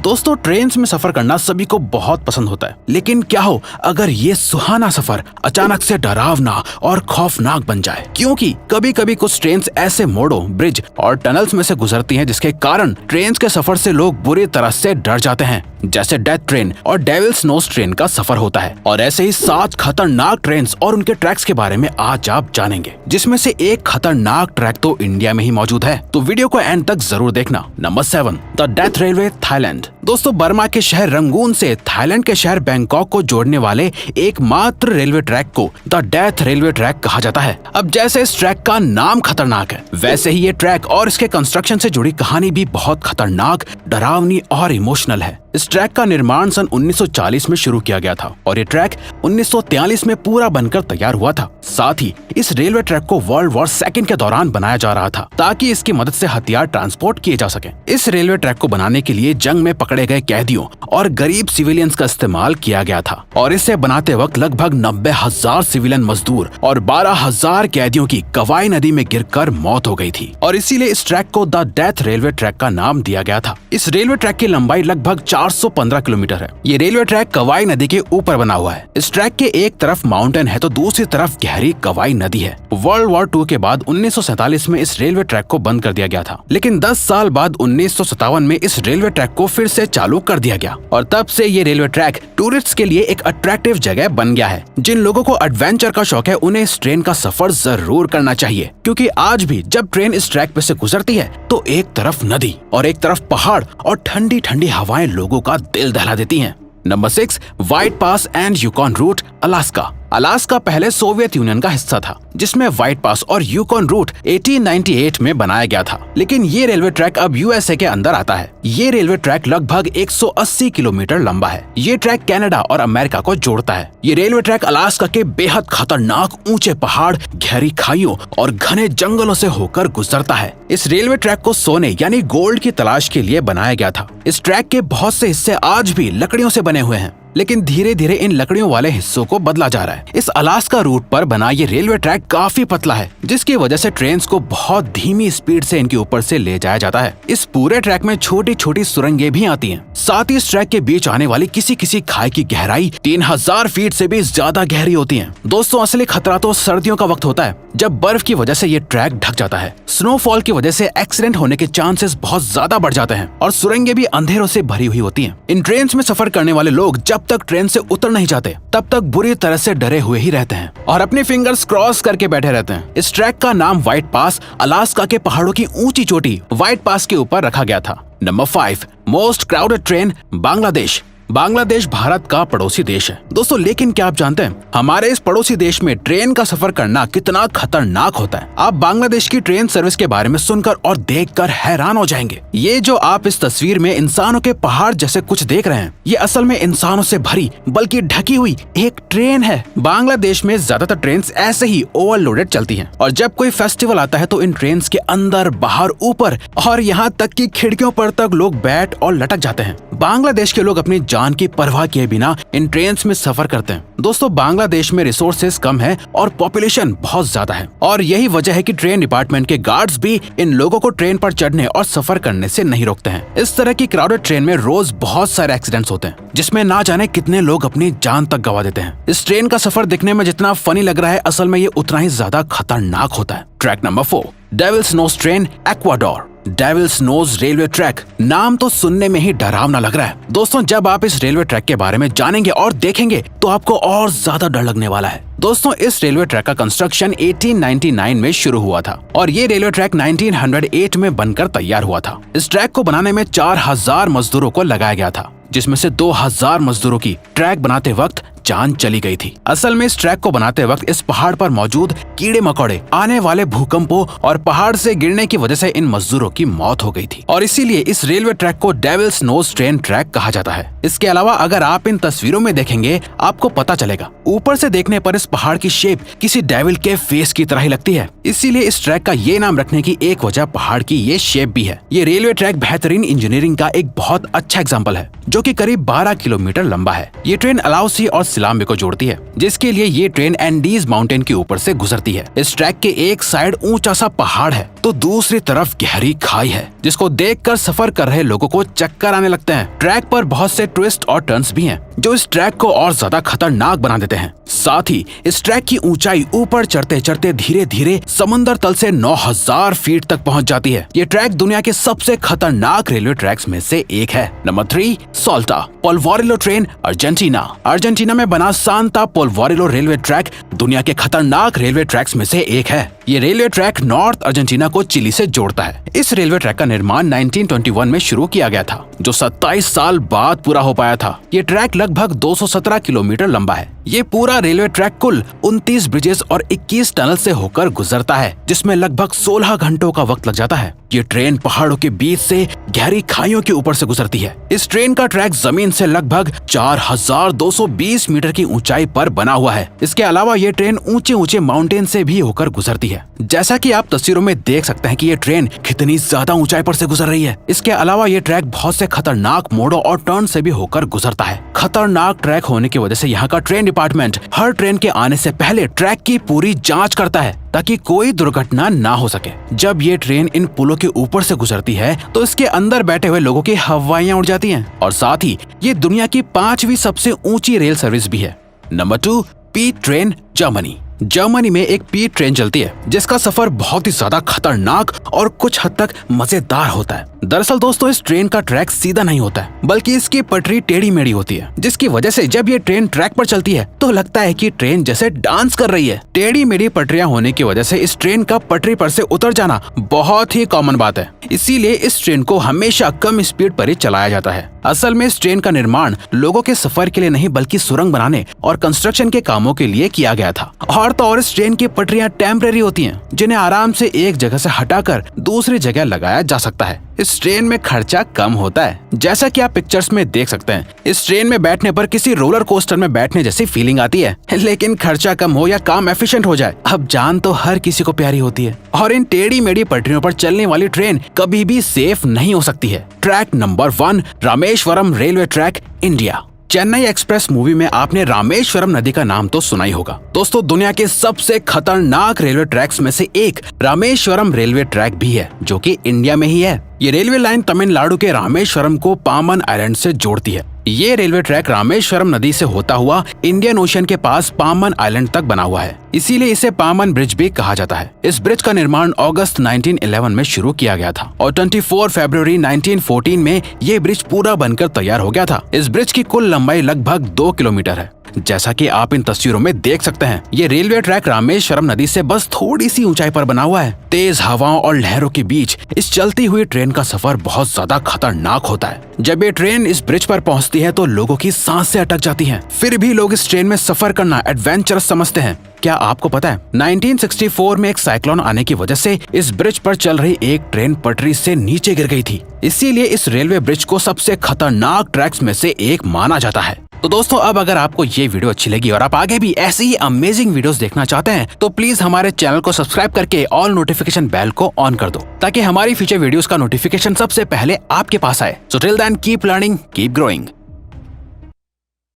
दोस्तों ट्रेन में सफर करना सभी को बहुत पसंद होता है, लेकिन क्या हो अगर ये सुहाना सफर अचानक से डरावना और खौफनाक बन जाए। क्योंकि कभी कभी कुछ ट्रेन ऐसे मोड़ों, ब्रिज और टनल्स में से गुजरती हैं जिसके कारण ट्रेन के सफर से लोग बुरी तरह से डर जाते हैं, जैसे डेथ ट्रेन और डेविल्स नोज ट्रेन का सफर होता है। और ऐसे ही 7 खतरनाक ट्रेन और उनके ट्रैक्स के बारे में आज आप जानेंगे, जिसमें से एक खतरनाक ट्रैक तो इंडिया में ही मौजूद है, तो वीडियो को एंड तक जरूर देखना। Number 7, the death railway, Thailand. दोस्तों बर्मा के शहर रंगून से थाईलैंड के शहर बैंकॉक को जोड़ने वाले एकमात्र रेलवे ट्रैक को द डेथ रेलवे ट्रैक कहा जाता है। अब जैसे इस ट्रैक का नाम खतरनाक है, वैसे ही ये ट्रैक और इसके कंस्ट्रक्शन से जुड़ी कहानी भी बहुत खतरनाक, डरावनी और इमोशनल है। इस ट्रैक का निर्माण सन 1940 में शुरू किया गया था और ये ट्रैक 1943 में पूरा बनकर तैयार हुआ था। साथ ही इस रेलवे ट्रैक को वर्ल्ड वॉर सेकंड के दौरान बनाया जा रहा था ताकि इसकी मदद से हथियार ट्रांसपोर्ट किए जा सके। इस रेलवे ट्रैक को बनाने के लिए जंग में पकड़े गए कैदियों और गरीब सिविलियंस का इस्तेमाल किया गया था और इसे बनाते वक्त लगभग 90,000 सिविलियन मजदूर और 12,000 कैदियों की कवाई नदी में गिरकर मौत हो गई थी और इसीलिए इस ट्रैक को द डेथ रेलवे ट्रैक का नाम दिया गया था। इस रेलवे ट्रैक की लंबाई लगभग 415 किलोमीटर है। ये रेलवे ट्रैक कवाई नदी के ऊपर बना हुआ है। इस ट्रैक के एक तरफ माउंटेन है तो दूसरी तरफ गहरी कवाई नदी है। वर्ल्ड वॉर 2 के बाद 1947 में इस रेलवे ट्रैक को बंद कर दिया गया था, लेकिन 10 साल बाद 1957 में इस रेलवे ट्रैक को फिर से चालू कर दिया गया और तब से ये रेलवे ट्रैक टूरिस्ट के लिए एक अट्रैक्टिव जगह बन गया है। जिन लोगों को एडवेंचर का शौक है उन्हें इस ट्रेन का सफर जरूर करना चाहिए, क्योंकि आज भी जब ट्रेन इस ट्रैक पे से गुजरती है तो एक तरफ नदी और एक तरफ पहाड़ और ठंडी ठंडी हवाएं लोगों का दिल दहला देती हैं। Number 6, White Pass and Yukon Route, Alaska. Alaska पहले सोवियत यूनियन का हिस्सा था, जिसमें व्हाइट पास और यूकॉन रूट 1898 में बनाया गया था, लेकिन ये रेलवे ट्रैक अब यूएसए के अंदर आता है। ये रेलवे ट्रैक लगभग 180 किलोमीटर लंबा है। ये ट्रैक कनाडा और अमेरिका को जोड़ता है। ये रेलवे ट्रैक अलास्का के बेहद खतरनाक ऊंचे पहाड़, गहरी खाइयों और घने जंगलों से होकर गुजरता है। इस रेलवे ट्रैक को सोने यानी गोल्ड की तलाश के लिए बनाया गया था। इस ट्रैक के बहुत से हिस्से आज भी लकड़ियों से बने हुए हैं, लेकिन धीरे धीरे इन लकड़ियों वाले हिस्सों को बदला जा रहा है। इस अलास्का रूट पर बना ये रेलवे ट्रैक काफी पतला है, जिसकी वजह से ट्रेन्स को बहुत धीमी स्पीड से इनके ऊपर से ले जाया जाता है। इस पूरे ट्रैक में छोटी छोटी सुरंगें भी आती हैं। साथ ही इस ट्रैक के बीच आने वाली किसी किसी खाई की गहराई 3000 फीट से भी ज्यादा गहरी होती है। दोस्तों असली खतरा तो सर्दियों का वक्त होता है, जब बर्फ की वजह से ये ट्रैक ढक जाता है। स्नोफॉल की वजह से एक्सीडेंट होने के चांसेस बहुत ज्यादा बढ़ जाते हैं और सुरंगें भी अंधेरों से भरी हुई होती हैं। इन ट्रेन में सफर करने वाले लोग जब तक ट्रेन से उतर नहीं जाते तब तक बुरी तरह से डरे हुए ही रहते हैं और अपने फिंगर्स क्रॉस करके बैठे रहते हैं। इस ट्रैक का नाम व्हाइट पास, अलास्का के पहाड़ों की ऊंची चोटी व्हाइट पास के ऊपर रखा गया था। Number 5, most crowded train, Bangladesh. Bangladesh Bharat का पड़ोसी देश है दोस्तों, लेकिन क्या आप जानते हैं हमारे इस पड़ोसी देश में ट्रेन का सफर करना कितना खतरनाक होता है। आप बांग्लादेश की ट्रेन सर्विस के बारे में सुनकर और देखकर हैरान हो जाएंगे। ये जो आप इस तस्वीर में इंसानों के पहाड़ जैसे कुछ देख रहे हैं, ये असल में इंसानों से भरी बल्कि ढकी हुई एक ट्रेन है। बांग्लादेश में ज्यादातर ट्रेन ऐसे ही ओवरलोडेड चलती है और जब कोई फेस्टिवल आता है तो इन ट्रेन के अंदर, बाहर, ऊपर और यहाँ तक की खिड़कियों पर तक लोग बैठ और लटक जाते हैं। बांग्लादेश के लोग अपनी जान की परवाह किए बिना इन ट्रेन में सफर करते हैं। दोस्तों बांग्लादेश में रिसोर्सेज कम है और पॉपुलेशन बहुत ज्यादा है और यही वजह है कि ट्रेन डिपार्टमेंट के गार्ड्स भी इन लोगों को ट्रेन पर चढ़ने और सफर करने से नहीं रोकते हैं। इस तरह की क्राउडेड ट्रेन में रोज बहुत सारे एक्सीडेंट्स होते हैं, जिसमें ना जाने कितने लोग अपनी जान तक गंवा देते हैं। इस ट्रेन का सफर दिखने में जितना फनी लग रहा है, असल में ये उतना ही ज्यादा खतरनाक होता है। Track number 4, Devil's Nose train, Ecuador. Devil's Nose railway track, नाम तो सुनने में ही डरावना लग रहा है। दोस्तों जब आप इस रेलवे ट्रैक के बारे में जानेंगे और देखेंगे तो आपको और ज्यादा डर लगने वाला है। दोस्तों इस रेलवे ट्रैक का कंस्ट्रक्शन 1899 में शुरू हुआ था और ये रेलवे ट्रैक 1908 में बनकर तैयार हुआ था। इस ट्रैक को बनाने में 4000 मजदूरों को लगाया गया था, जिसमें से 2000 मजदूरों की ट्रैक बनाते वक्त जान चली गई थी। असल में इस ट्रैक को बनाते वक्त इस पहाड़ पर मौजूद कीड़े मकोड़े, आने वाले भूकंपों और पहाड़ से गिरने की वजह से इन मजदूरों की मौत हो गई थी और इसीलिए इस रेलवे ट्रैक को डेविल्स नोज ट्रेन ट्रैक कहा जाता है। इसके अलावा अगर आप इन तस्वीरों में देखेंगे आपको पता चलेगा, ऊपर से देखने पर इस पहाड़ की शेप किसी डेविल के फेस की तरह ही लगती है। इसीलिए इस ट्रैक का ये नाम रखने की एक वजह पहाड़ की ये शेप भी है। ये रेलवे ट्रैक बेहतरीन इंजीनियरिंग का एक बहुत अच्छा एग्जाम्पल है, जो कि करीब 12 किलोमीटर लंबा है। ये ट्रेन अलाउसी और सिलाम्बे को जोड़ती है, जिसके लिए ये ट्रेन एंडीज माउंटेन के ऊपर से गुजरती है। इस ट्रैक के एक साइड ऊंचा सा पहाड़ है तो दूसरी तरफ गहरी खाई है जिसको देखकर सफर कर रहे लोगों को चक्कर आने लगते हैं। ट्रैक पर बहुत से ट्विस्ट और टर्न्स भी हैं जो इस ट्रैक को और ज्यादा खतरनाक बना देते हैं। साथ ही इस ट्रैक की ऊंचाई ऊपर चढ़ते चढ़ते धीरे धीरे समुद्र तल से 9000 फीट तक पहुंच जाती है। ये ट्रैक दुनिया के सबसे खतरनाक रेलवे ट्रैक्स में से एक है। Number 3, Salta Polvorillo train, Argentina. Argentina में बना सांता पोल्वोरिलो रेलवे ट्रैक दुनिया के खतरनाक रेलवे ट्रैक्स में से एक है। ये रेलवे ट्रैक नॉर्थ अर्जेंटीना को चिली से जोड़ता है। इस रेलवे ट्रैक का निर्माण 1921 में शुरू किया गया था, जो 27 साल बाद पूरा हो पाया था। ये ट्रैक लगभग 217 किलोमीटर लंबा है। ये पूरा रेलवे ट्रैक कुल 29 ब्रिजेस और 21 टनल से होकर गुजरता है, जिसमें लगभग 16 घंटों का वक्त लग जाता है। ये ट्रेन पहाड़ों के बीच से गहरी खाइयों के ऊपर से गुजरती है। इस ट्रेन का ट्रैक जमीन से लगभग 4220 मीटर की ऊंचाई पर बना हुआ है। इसके अलावा ये ट्रेन ऊंचे ऊंचे माउंटेन से भी होकर गुजरती है। जैसा कि आप तस्वीरों में देख सकते हैं कि ये ट्रेन कितनी ज्यादा ऊंचाई पर से गुजर रही है। इसके अलावा ये ट्रैक बहुत से खतरनाक मोड़ों और टर्न से भी होकर गुजरता है। खतरनाक ट्रैक होने की वजह से यहाँ का ट्रेन डिपार्टमेंट हर ट्रेन के आने से पहले ट्रैक की पूरी जांच करता है ताकि कोई दुर्घटना ना हो सके। जब ये ट्रेन इन पुलों के ऊपर से गुजरती है तो इसके अंदर बैठे हुए लोगों की हवाइयां उड़ जाती हैं और साथ ही ये दुनिया की 5वीं सबसे ऊंची रेल सर्विस भी है। नंबर 2, पीट ट्रेन, जर्मनी। जर्मनी में एक पीट ट्रेन चलती है जिसका सफर बहुत ही ज्यादा खतरनाक और कुछ हद तक मजेदार होता है। दरअसल दोस्तों, इस ट्रेन का ट्रैक सीधा नहीं होता है, बल्कि इसकी पटरी टेढ़ी मेढ़ी होती है, जिसकी वजह से जब ये ट्रेन ट्रैक पर चलती है तो लगता है कि ट्रेन जैसे डांस कर रही है। टेढ़ी मेढ़ी पटरियां होने की वजह से इस ट्रेन का पटरी पर से उतर जाना बहुत ही कॉमन बात है। इसीलिए इस ट्रेन को हमेशा कम स्पीड पर ही चलाया जाता है। असल में इस ट्रेन का निर्माण लोगों के सफर के लिए नहीं बल्कि सुरंग बनाने और कंस्ट्रक्शन के कामों के लिए किया गया था। और तो और इस ट्रेन की पटरियां टेम्परेरी होती हैं, जिन्हें आराम से एक जगह से हटाकर दूसरी जगह लगाया जा सकता है। इस ट्रेन में खर्चा कम होता है, जैसा कि आप पिक्चर्स में देख सकते हैं। इस ट्रेन में बैठने पर किसी रोलर कोस्टर में बैठने जैसी फीलिंग आती है, लेकिन खर्चा कम हो या काम एफिशिएंट हो जाए, अब जान तो हर किसी को प्यारी होती है। और इन टेढ़ी मेढ़ी पटरियों पर चलने वाली ट्रेन कभी भी सेफ नहीं हो सकती है। Track number 1, Rameswaram railway track, India. Chennai express movie में आपने रामेश्वरम नदी का नाम तो सुना ही होगा। दोस्तों, दुनिया के सबसे खतरनाक रेलवे ट्रैक्स में से एक रामेश्वरम रेलवे ट्रैक भी है, जो कि इंडिया में ही है। ये रेलवे लाइन तमिलनाडु के रामेश्वरम को पामन आइलैंड से जोड़ती है। ये रेलवे ट्रैक रामेश्वरम नदी से होता हुआ इंडियन ओशन के पास पामन आइलैंड तक बना हुआ है, इसीलिए इसे पामन ब्रिज भी कहा जाता है। इस ब्रिज का निर्माण अगस्त 1911 में शुरू किया गया था और 24 फरवरी 1914 में ये ब्रिज पूरा बनकर तैयार हो गया था। इस ब्रिज की कुल लंबाई लगभग 2 किलोमीटर है। जैसा कि आप इन तस्वीरों में देख सकते हैं, ये रेलवे ट्रैक रामेश्वरम नदी से बस थोड़ी सी ऊंचाई पर बना हुआ है। तेज हवाओं और लहरों के बीच इस चलती हुई ट्रेन का सफर बहुत ज्यादा खतरनाक होता है। जब ये ट्रेन इस ब्रिज पर पहुंचती है तो लोगों की सांसें अटक जाती हैं। फिर भी लोग इस ट्रेन में सफर करना एडवेंचरस समझते हैं। क्या आपको पता है 1964 में एक साइक्लोन आने की वजह से इस ब्रिज पर चल रही एक ट्रेन पटरी से नीचे गिर गई थी। इसीलिए इस रेलवे ब्रिज को सबसे खतरनाक ट्रैक्स में से एक माना जाता है। तो दोस्तों, अब अगर आपको ये वीडियो अच्छी लगी और आप आगे भी ऐसी ही अमेजिंग वीडियोस देखना चाहते हैं तो प्लीज हमारे चैनल को सब्सक्राइब करके ऑल नोटिफिकेशन बेल को ऑन कर दो, ताकि हमारी फ्यूचर वीडियोस का नोटिफिकेशन सबसे पहले आपके पास आए। So till then keep learning, keep growing.